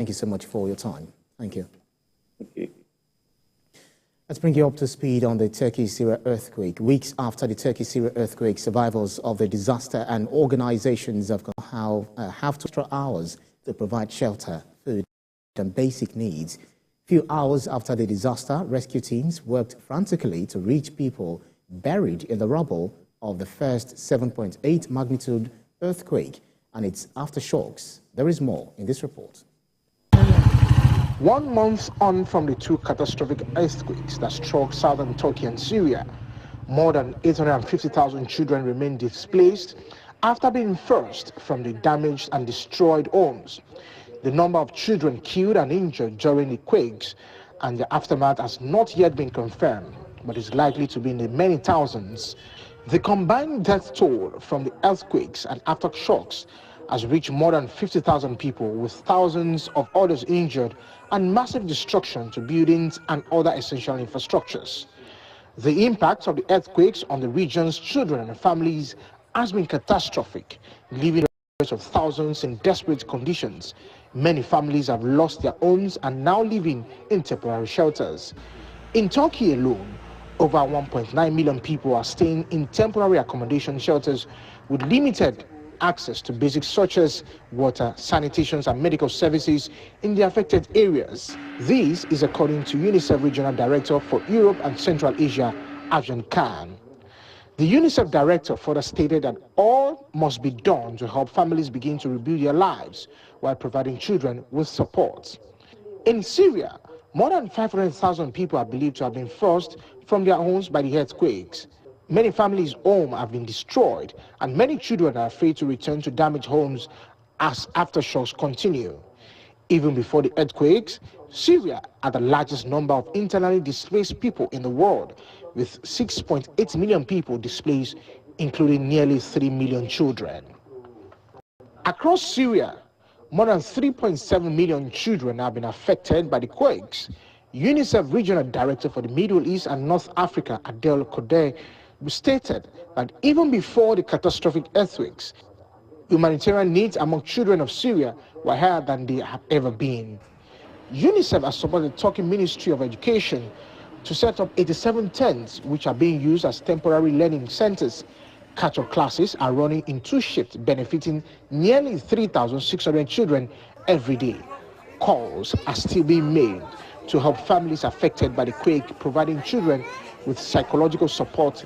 Thank you so much for your time. Thank you. Okay. Let's bring you up to speed on the Turkey Syria earthquake. Weeks after the Turkey Syria earthquake, survivors of the disaster and organizations have extra hours to provide shelter, food, and basic needs. Few hours after the disaster, rescue teams worked frantically to reach people buried in the rubble of the first 7.8 magnitude earthquake and its aftershocks. There is more in this report. 1 month on from the two catastrophic earthquakes that struck southern Turkey and Syria, more than 850,000 children remain displaced after being forced from the damaged and destroyed homes. The number of children killed and injured during the quakes and the aftermath has not yet been confirmed, but is likely to be in the many thousands. The combined death toll from the earthquakes and aftershocks has reached more than 50,000 people, with thousands of others injured and massive destruction to buildings and other essential infrastructures. The impact of the earthquakes on the region's children and families has been catastrophic, leaving hundreds of thousands in desperate conditions. Many families have lost their homes and now living in temporary shelters. In Turkey alone, over 1.9 million people are staying in temporary accommodation shelters with limited access to basics such as water, sanitation, and medical services in the affected areas. This is according to UNICEF Regional Director for Europe and Central Asia, Afjan Khan. The UNICEF director further stated that all must be done to help families begin to rebuild their lives while providing children with support. In Syria, more than 500,000 people are believed to have been forced from their homes by the earthquakes. Many families' homes have been destroyed, and many children are afraid to return to damaged homes as aftershocks continue. Even before the earthquakes, Syria had the largest number of internally displaced people in the world, with 6.8 million people displaced, including nearly 3 million children. Across Syria, more than 3.7 million children have been affected by the quakes. UNICEF Regional Director for the Middle East and North Africa, Adel Kodeh, stated that even before the catastrophic earthquakes, humanitarian needs among children of Syria were higher than they have ever been. UNICEF has supported the Turkey Ministry of Education to set up 87 tents, which are being used as temporary learning centers. Catch-up classes are running in 2 shifts, benefiting nearly 3,600 children every day. Calls are still being made to help families affected by the quake, providing children with psychological support